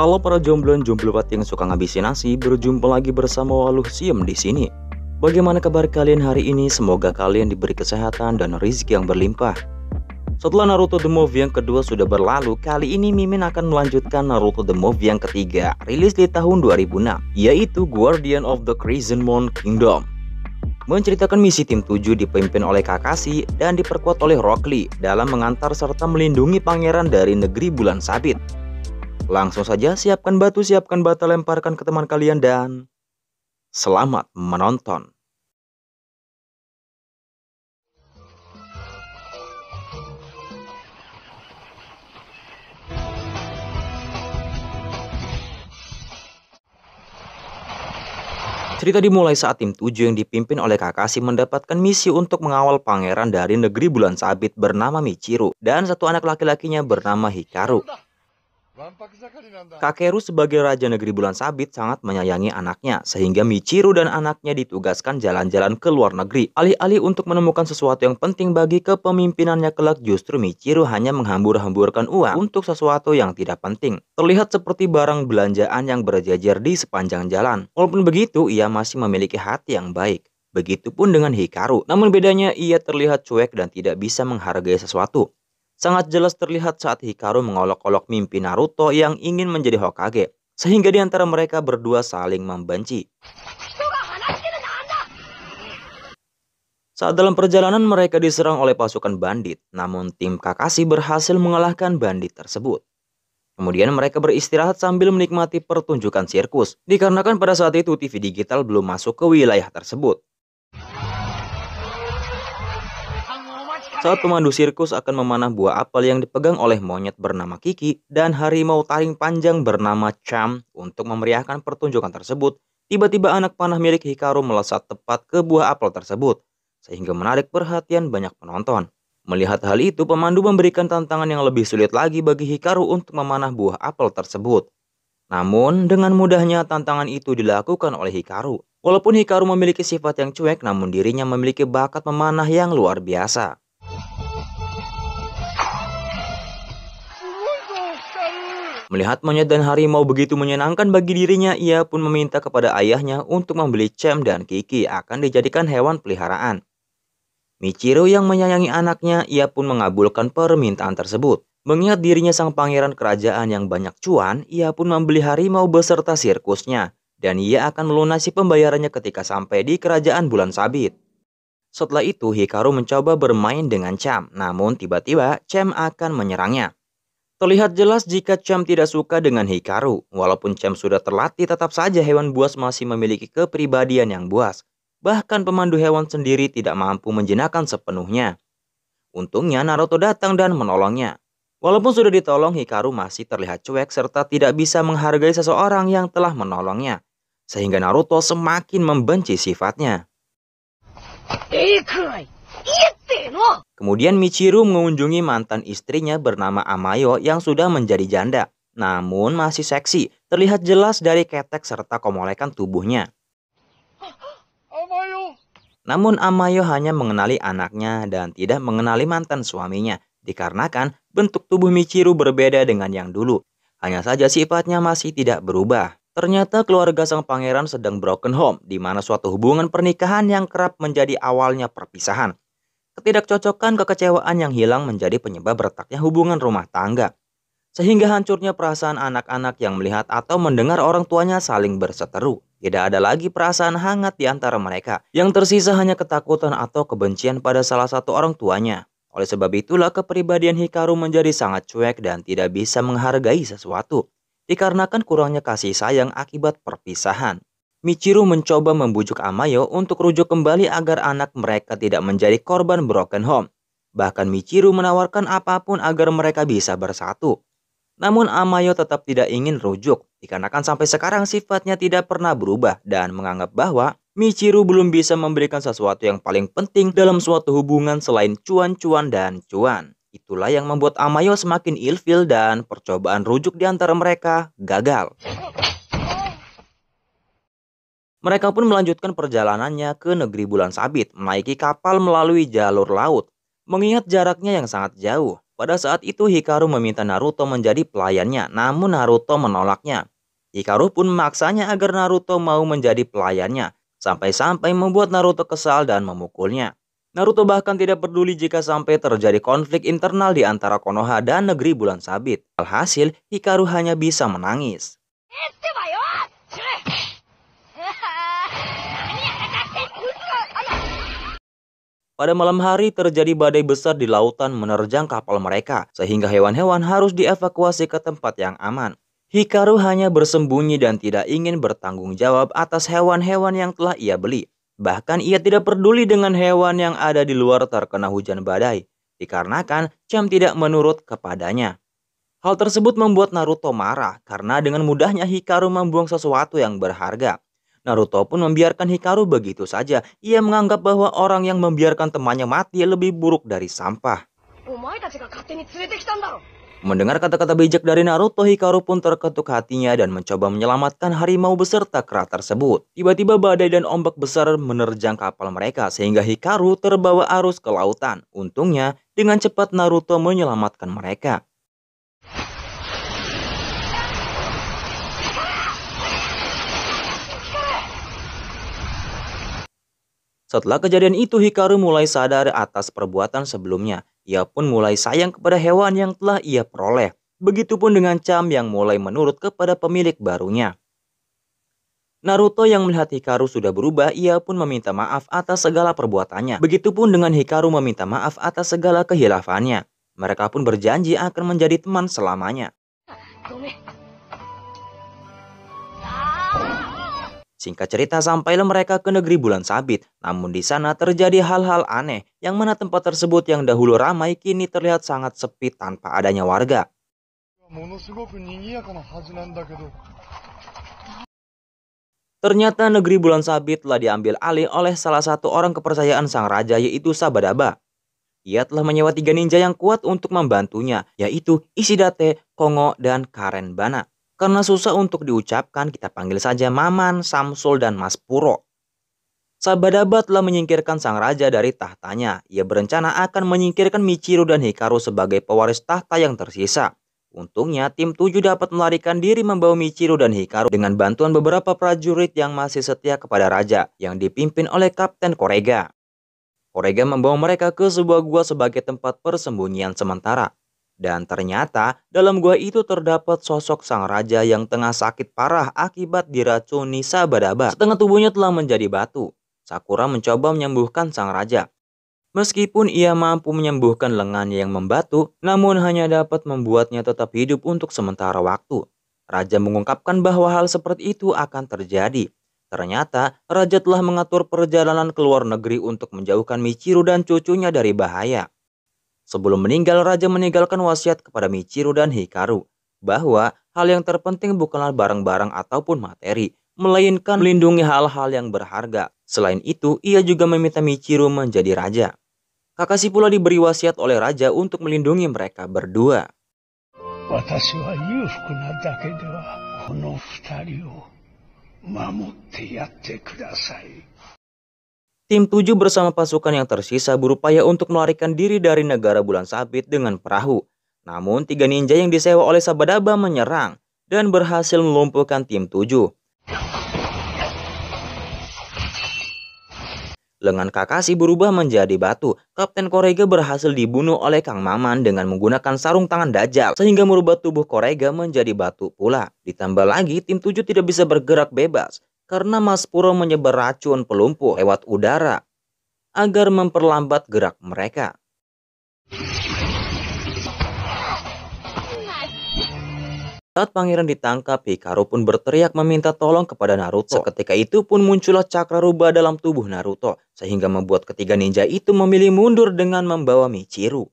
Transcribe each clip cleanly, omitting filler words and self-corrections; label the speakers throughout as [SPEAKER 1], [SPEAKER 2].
[SPEAKER 1] Halo para jomblo-jombloat yang suka ngabisin nasi, berjumpa lagi bersama Waluh Siem di sini. Bagaimana kabar kalian hari ini? Semoga kalian diberi kesehatan dan rezeki yang berlimpah. Setelah Naruto The Movie yang kedua sudah berlalu, kali ini Mimin akan melanjutkan Naruto The Movie yang ketiga, rilis di tahun 2006, yaitu Guardian of the Crescent Moon Kingdom. Menceritakan misi tim 7 dipimpin oleh Kakashi dan diperkuat oleh Rock Lee dalam mengantar serta melindungi pangeran dari negeri bulan sabit. Langsung saja siapkan batu, siapkan bata, lemparkan ke teman kalian dan selamat menonton. Cerita dimulai saat tim 7 yang dipimpin oleh Kakashi mendapatkan misi untuk mengawal pangeran dari negeri bulan sabit bernama Michiru dan satu anak laki-lakinya bernama Hikaru. Kakeru sebagai raja negeri bulan sabit sangat menyayangi anaknya, sehingga Michiru dan anaknya ditugaskan jalan-jalan ke luar negeri. Alih-alih untuk menemukan sesuatu yang penting bagi kepemimpinannya kelak, justru Michiru hanya menghambur-hamburkan uang untuk sesuatu yang tidak penting. Terlihat seperti barang belanjaan yang berjajar di sepanjang jalan. Walaupun begitu, ia masih memiliki hati yang baik. Begitupun dengan Hikaru, namun bedanya ia terlihat cuek dan tidak bisa menghargai sesuatu. Sangat jelas terlihat saat Hikaru mengolok-olok mimpi Naruto yang ingin menjadi Hokage, sehingga di antara mereka berdua saling membenci. Saat dalam perjalanan mereka diserang oleh pasukan bandit, namun tim Kakashi berhasil mengalahkan bandit tersebut. Kemudian mereka beristirahat sambil menikmati pertunjukan sirkus, dikarenakan pada saat itu TV digital belum masuk ke wilayah tersebut. Saat pemandu sirkus akan memanah buah apel yang dipegang oleh monyet bernama Kiki dan harimau taring panjang bernama Cham untuk memeriahkan pertunjukan tersebut, tiba-tiba anak panah milik Hikaru melesat tepat ke buah apel tersebut, sehingga menarik perhatian banyak penonton. Melihat hal itu, pemandu memberikan tantangan yang lebih sulit lagi bagi Hikaru untuk memanah buah apel tersebut. Namun, dengan mudahnya tantangan itu dilakukan oleh Hikaru. Walaupun Hikaru memiliki sifat yang cuek, namun dirinya memiliki bakat memanah yang luar biasa. Melihat monyet dan harimau begitu menyenangkan bagi dirinya, ia pun meminta kepada ayahnya untuk membeli Cham dan Kiki akan dijadikan hewan peliharaan. Michiru yang menyayangi anaknya, ia pun mengabulkan permintaan tersebut. Mengingat dirinya sang pangeran kerajaan yang banyak cuan, ia pun membeli harimau beserta sirkusnya, dan ia akan melunasi pembayarannya ketika sampai di kerajaan bulan sabit. Setelah itu, Hikaru mencoba bermain dengan Cham, namun tiba-tiba Cham akan menyerangnya. Terlihat jelas jika Cham tidak suka dengan Hikaru. Walaupun Cham sudah terlatih, tetap saja hewan buas masih memiliki kepribadian yang buas. Bahkan pemandu hewan sendiri tidak mampu menjinakkan sepenuhnya. Untungnya Naruto datang dan menolongnya. Walaupun sudah ditolong, Hikaru masih terlihat cuek serta tidak bisa menghargai seseorang yang telah menolongnya. Sehingga Naruto semakin membenci sifatnya. Kemudian Michiru mengunjungi mantan istrinya bernama Amayo yang sudah menjadi janda, namun masih seksi, terlihat jelas dari ketek serta komolekan tubuhnya. Namun Amayo hanya mengenali anaknya dan tidak mengenali mantan suaminya, dikarenakan bentuk tubuh Michiru berbeda dengan yang dulu. Hanya saja sifatnya masih tidak berubah. Ternyata keluarga sang pangeran sedang broken home, di mana suatu hubungan pernikahan yang kerap menjadi awalnya perpisahan. Ketidakcocokan, kekecewaan yang hilang menjadi penyebab retaknya hubungan rumah tangga. Sehingga hancurnya perasaan anak-anak yang melihat atau mendengar orang tuanya saling berseteru. Tidak ada lagi perasaan hangat di antara mereka. Yang tersisa hanya ketakutan atau kebencian pada salah satu orang tuanya. Oleh sebab itulah kepribadian Hikaru menjadi sangat cuek dan tidak bisa menghargai sesuatu. Dikarenakan kurangnya kasih sayang akibat perpisahan. Michiru mencoba membujuk Amayo untuk rujuk kembali agar anak mereka tidak menjadi korban broken home. Bahkan Michiru menawarkan apapun agar mereka bisa bersatu. Namun Amayo tetap tidak ingin rujuk, dikarenakan sampai sekarang sifatnya tidak pernah berubah dan menganggap bahwa Michiru belum bisa memberikan sesuatu yang paling penting dalam suatu hubungan selain cuan-cuan dan cuan. Itulah yang membuat Amayo semakin ilfil dan percobaan rujuk di antara mereka gagal. Mereka pun melanjutkan perjalanannya ke negeri bulan sabit, menaiki kapal melalui jalur laut. Mengingat jaraknya yang sangat jauh, Pada saat itu Hikaru meminta Naruto menjadi pelayannya, namun Naruto menolaknya. Hikaru pun memaksanya agar Naruto mau menjadi pelayannya, sampai-sampai membuat Naruto kesal dan memukulnya. Naruto bahkan tidak peduli jika sampai terjadi konflik internal di antara Konoha dan negeri bulan sabit. Alhasil, Hikaru hanya bisa menangis. Pada malam hari terjadi badai besar di lautan menerjang kapal mereka, sehingga hewan-hewan harus dievakuasi ke tempat yang aman. Hikaru hanya bersembunyi dan tidak ingin bertanggung jawab atas hewan-hewan yang telah ia beli. Bahkan ia tidak peduli dengan hewan yang ada di luar terkena hujan badai, dikarenakan Cham tidak menurut kepadanya. Hal tersebut membuat Naruto marah karena dengan mudahnya Hikaru membuang sesuatu yang berharga. Naruto pun membiarkan Hikaru begitu saja. Ia menganggap bahwa orang yang membiarkan temannya mati lebih buruk dari sampah. Mendengar kata-kata bijak dari Naruto, Hikaru pun terketuk hatinya dan mencoba menyelamatkan harimau beserta kera tersebut. Tiba-tiba badai dan ombak besar menerjang kapal mereka sehingga Hikaru terbawa arus ke lautan. Untungnya, dengan cepat Naruto menyelamatkan mereka. Setelah kejadian itu, Hikaru mulai sadar atas perbuatan sebelumnya. Ia pun mulai sayang kepada hewan yang telah ia peroleh. Begitupun dengan Cham yang mulai menurut kepada pemilik barunya. Naruto yang melihat Hikaru sudah berubah, ia pun meminta maaf atas segala perbuatannya. Begitupun dengan Hikaru meminta maaf atas segala kehilafannya. Mereka pun berjanji akan menjadi teman selamanya. Singkat cerita, sampailah mereka ke negeri bulan sabit. Namun di sana terjadi hal-hal aneh, yang mana tempat tersebut yang dahulu ramai kini terlihat sangat sepi tanpa adanya warga. Ternyata negeri bulan sabit telah diambil alih oleh salah satu orang kepercayaan sang raja, yaitu Sabadaba. Ia telah menyewa 3 ninja yang kuat untuk membantunya, yaitu Ishidate, Kongo, dan Karenbana. Karena susah untuk diucapkan, kita panggil saja Maman, Samsul, dan Mas Puro. Sabadaba telah menyingkirkan sang raja dari tahtanya. Ia berencana akan menyingkirkan Michiru dan Hikaru sebagai pewaris tahta yang tersisa. Untungnya, tim 7 dapat melarikan diri membawa Michiru dan Hikaru dengan bantuan beberapa prajurit yang masih setia kepada raja, yang dipimpin oleh Kapten Korega. Korega membawa mereka ke sebuah gua sebagai tempat persembunyian sementara. Dan ternyata dalam gua itu terdapat sosok sang raja yang tengah sakit parah akibat diracuni Sabadaba. Setengah tubuhnya telah menjadi batu. Sakura mencoba menyembuhkan sang raja. Meskipun ia mampu menyembuhkan lengannya yang membatu, namun hanya dapat membuatnya tetap hidup untuk sementara waktu. Raja mengungkapkan bahwa hal seperti itu akan terjadi. Ternyata raja telah mengatur perjalanan ke luar negeri untuk menjauhkan Michiru dan cucunya dari bahaya. Sebelum meninggal, raja meninggalkan wasiat kepada Michiru dan Hikaru bahwa hal yang terpenting bukanlah barang-barang ataupun materi, melainkan melindungi hal-hal yang berharga. Selain itu, ia juga meminta Michiru menjadi raja. Kakashi pula diberi wasiat oleh raja untuk melindungi mereka berdua. Tim 7 bersama pasukan yang tersisa berupaya untuk melarikan diri dari negara bulan sabit dengan perahu. Namun 3 ninja yang disewa oleh Sabadaba menyerang dan berhasil melumpuhkan tim 7. Lengan Kakashi berubah menjadi batu. Kapten Korega berhasil dibunuh oleh Kang Maman dengan menggunakan sarung tangan Dajjal, sehingga merubah tubuh Korega menjadi batu pula. Ditambah lagi tim 7 tidak bisa bergerak bebas karena Mas Puro menyebar racun pelumpuh lewat udara agar memperlambat gerak mereka. Saat pangeran ditangkap, Hikaru pun berteriak meminta tolong kepada Naruto. Seketika itu pun muncullah cakra rubah dalam tubuh Naruto, sehingga membuat ketiga ninja itu memilih mundur dengan membawa Michiru.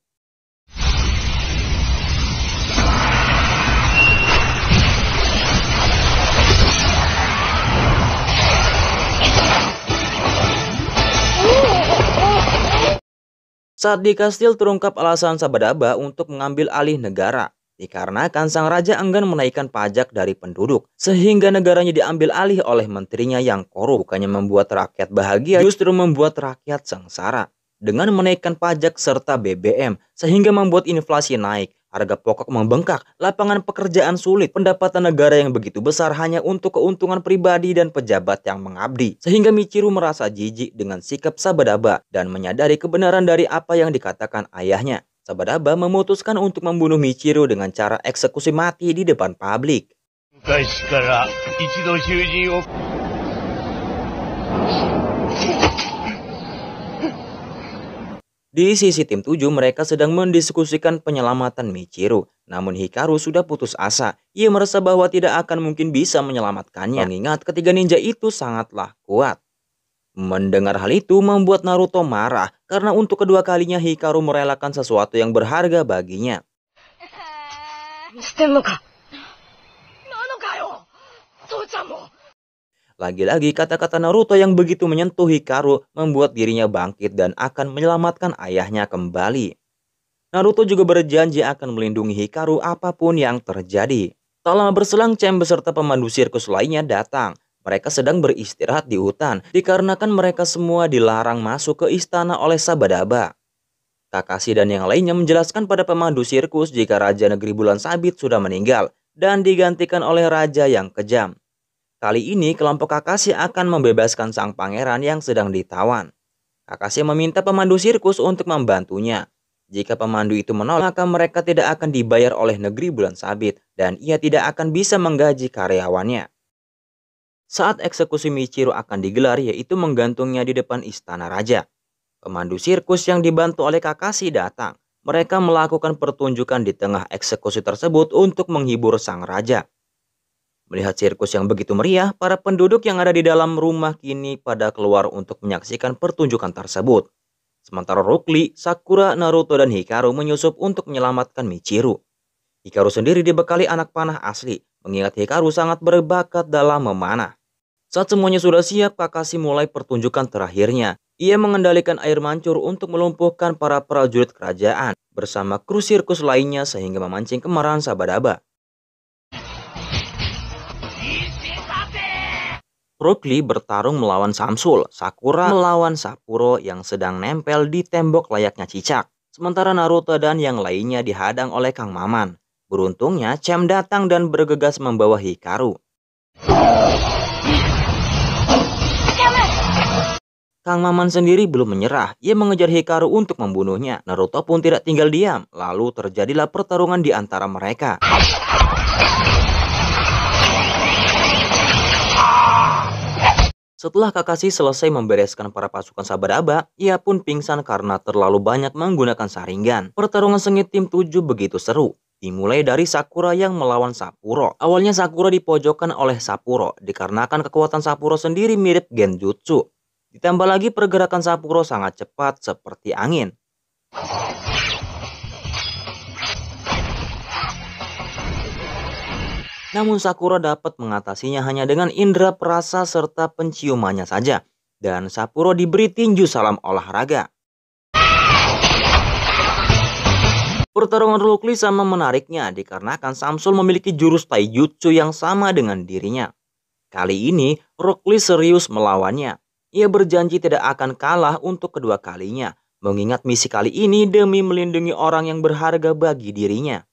[SPEAKER 1] Saat di kastil terungkap alasan Sabadaba untuk mengambil alih negara. Dikarenakan sang raja enggan menaikkan pajak dari penduduk, sehingga negaranya diambil alih oleh menterinya yang korup. Bukannya membuat rakyat bahagia, justru membuat rakyat sengsara. dengan menaikkan pajak serta BBM sehingga membuat inflasi naik, harga pokok membengkak, lapangan pekerjaan sulit, pendapatan negara yang begitu besar hanya untuk keuntungan pribadi dan pejabat yang mengabdi. Sehingga Michiru merasa jijik dengan sikap Sabadaba dan menyadari kebenaran dari apa yang dikatakan ayahnya. Sabadaba memutuskan untuk membunuh Michiru dengan cara eksekusi mati di depan publik. Di sisi tim 7, mereka sedang mendiskusikan penyelamatan Michiru. Namun Hikaru sudah putus asa. Ia merasa bahwa tidak akan mungkin bisa menyelamatkannya, mengingat ketiga ninja itu sangatlah kuat. Mendengar hal itu membuat Naruto marah, karena untuk kedua kalinya Hikaru merelakan sesuatu yang berharga baginya. Lagi-lagi kata-kata Naruto yang begitu menyentuh Hikaru membuat dirinya bangkit dan akan menyelamatkan ayahnya kembali. Naruto juga berjanji akan melindungi Hikaru apapun yang terjadi. Tak lama berselang, Cem beserta pemandu sirkus lainnya datang. Mereka sedang beristirahat di hutan dikarenakan mereka semua dilarang masuk ke istana oleh Sabadaba. Kakashi dan yang lainnya menjelaskan pada pemandu sirkus jika Raja Negeri Bulan Sabit sudah meninggal dan digantikan oleh raja yang kejam. Kali ini kelompok Kakashi akan membebaskan sang pangeran yang sedang ditawan. Kakashi meminta pemandu sirkus untuk membantunya. Jika pemandu itu menolak, maka mereka tidak akan dibayar oleh Negeri Bulan Sabit dan ia tidak akan bisa menggaji karyawannya. Saat eksekusi Michiru akan digelar, yaitu menggantungnya di depan istana raja. Pemandu sirkus yang dibantu oleh Kakashi datang. Mereka melakukan pertunjukan di tengah eksekusi tersebut untuk menghibur sang raja. Melihat sirkus yang begitu meriah, para penduduk yang ada di dalam rumah kini pada keluar untuk menyaksikan pertunjukan tersebut. Sementara Rock Lee, Sakura, Naruto, dan Hikaru menyusup untuk menyelamatkan Michiru. Hikaru sendiri dibekali anak panah asli, mengingat Hikaru sangat berbakat dalam memanah. Saat semuanya sudah siap, Kakashi mulai pertunjukan terakhirnya. Ia mengendalikan air mancur untuk melumpuhkan para prajurit kerajaan bersama kru sirkus lainnya sehingga memancing kemarahan Sabadaba. Rock Lee bertarung melawan Samsul, Sakura melawan Sapuro yang sedang nempel di tembok layaknya cicak. Sementara Naruto dan yang lainnya dihadang oleh Kang Maman. Beruntungnya, Cem datang dan bergegas membawa Hikaru. Kang Maman sendiri belum menyerah, ia mengejar Hikaru untuk membunuhnya. Naruto pun tidak tinggal diam, lalu terjadilah pertarungan di antara mereka. Setelah Kakashi selesai membereskan para pasukan Sabadaba, ia pun pingsan karena terlalu banyak menggunakan saringan. Pertarungan sengit tim 7 begitu seru. Dimulai dari Sakura yang melawan Sapuro. Awalnya Sakura dipojokkan oleh Sapuro, dikarenakan kekuatan Sapuro sendiri mirip Genjutsu. Ditambah lagi pergerakan Sapuro sangat cepat seperti angin. Namun Sakura dapat mengatasinya hanya dengan indera perasa serta penciumannya saja. Dan Sapuro diberi tinju salam olahraga. Pertarungan Rock Lee sama menariknya dikarenakan Samsul memiliki jurus taijutsu yang sama dengan dirinya. Kali ini Rock Lee serius melawannya. Ia berjanji tidak akan kalah untuk kedua kalinya, mengingat misi kali ini demi melindungi orang yang berharga bagi dirinya.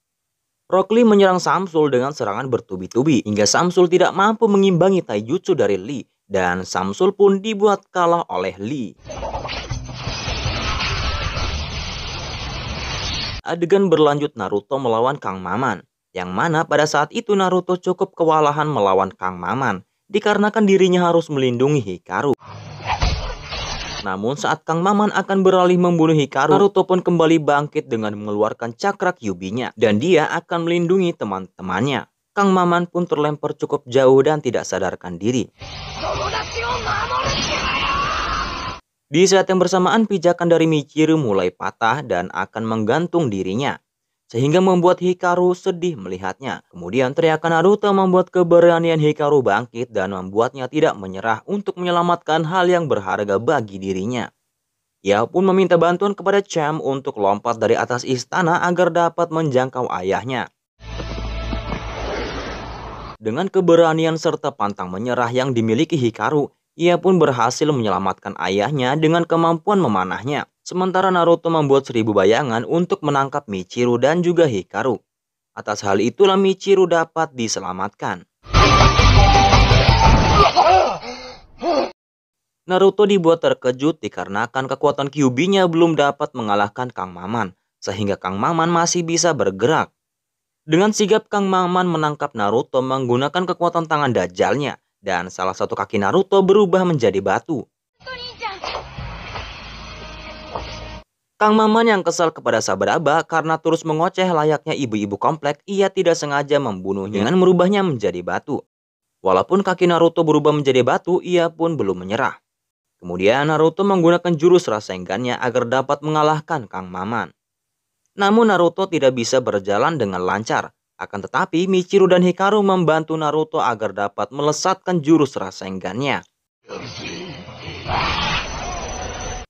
[SPEAKER 1] Rock Lee menyerang Samsul dengan serangan bertubi-tubi hingga Samsul tidak mampu mengimbangi taijutsu dari Lee dan Samsul pun dibuat kalah oleh Lee. Adegan berlanjut Naruto melawan Kang Maman, yang mana pada saat itu Naruto cukup kewalahan melawan Kang Maman dikarenakan dirinya harus melindungi Hikaru. Namun saat Kang Maman akan beralih membunuh Hikaru, Naruto pun kembali bangkit dengan mengeluarkan cakra Kyuubi-nya dan dia akan melindungi teman-temannya. Kang Maman pun terlempar cukup jauh dan tidak sadarkan diri. Di saat yang bersamaan pijakan dari Michiru mulai patah dan akan menggantung dirinya. Sehingga membuat Hikaru sedih melihatnya. Kemudian teriakan Naruto membuat keberanian Hikaru bangkit dan membuatnya tidak menyerah untuk menyelamatkan hal yang berharga bagi dirinya. Ia pun meminta bantuan kepada Cem untuk lompat dari atas istana agar dapat menjangkau ayahnya. Dengan keberanian serta pantang menyerah yang dimiliki Hikaru, ia pun berhasil menyelamatkan ayahnya dengan kemampuan memanahnya. Sementara Naruto membuat 1.000 bayangan untuk menangkap Michiru dan juga Hikaru. Atas hal itulah Michiru dapat diselamatkan. Naruto dibuat terkejut dikarenakan kekuatan Kyuubi-nya belum dapat mengalahkan Kang Maman, sehingga Kang Maman masih bisa bergerak. Dengan sigap Kang Maman menangkap Naruto menggunakan kekuatan tangan Dajjalnya, dan salah satu kaki Naruto berubah menjadi batu. Kang Maman yang kesal kepada Sabaraba karena terus mengoceh layaknya ibu-ibu komplek, ia tidak sengaja membunuhnya dengan merubahnya menjadi batu. Walaupun kaki Naruto berubah menjadi batu, ia pun belum menyerah. Kemudian Naruto menggunakan jurus Rasengan-nya agar dapat mengalahkan Kang Maman. Namun Naruto tidak bisa berjalan dengan lancar. Akan tetapi Michiru dan Hikaru membantu Naruto agar dapat melesatkan jurus Rasengan-nya.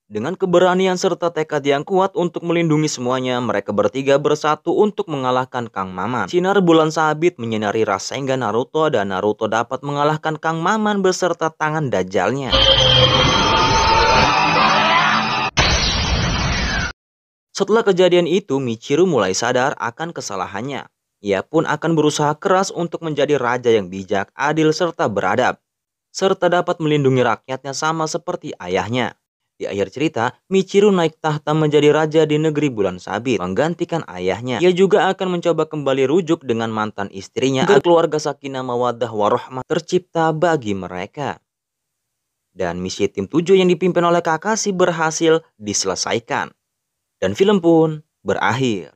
[SPEAKER 1] Dengan keberanian serta tekad yang kuat untuk melindungi semuanya, mereka bertiga bersatu untuk mengalahkan Kang Maman. Sinar bulan sabit menyinari Rasengan Naruto dan Naruto dapat mengalahkan Kang Maman beserta tangan Dajjalnya. Setelah kejadian itu, Michiru mulai sadar akan kesalahannya. Ia pun akan berusaha keras untuk menjadi raja yang bijak, adil, serta beradab. Serta dapat melindungi rakyatnya sama seperti ayahnya. Di akhir cerita, Michiru naik tahta menjadi raja di negeri bulan sabit, menggantikan ayahnya. Ia juga akan mencoba kembali rujuk dengan mantan istrinya agar keluarga sakinah mawaddah warahmah tercipta bagi mereka. Dan misi tim 7 yang dipimpin oleh Kakashi berhasil diselesaikan. Dan film pun berakhir.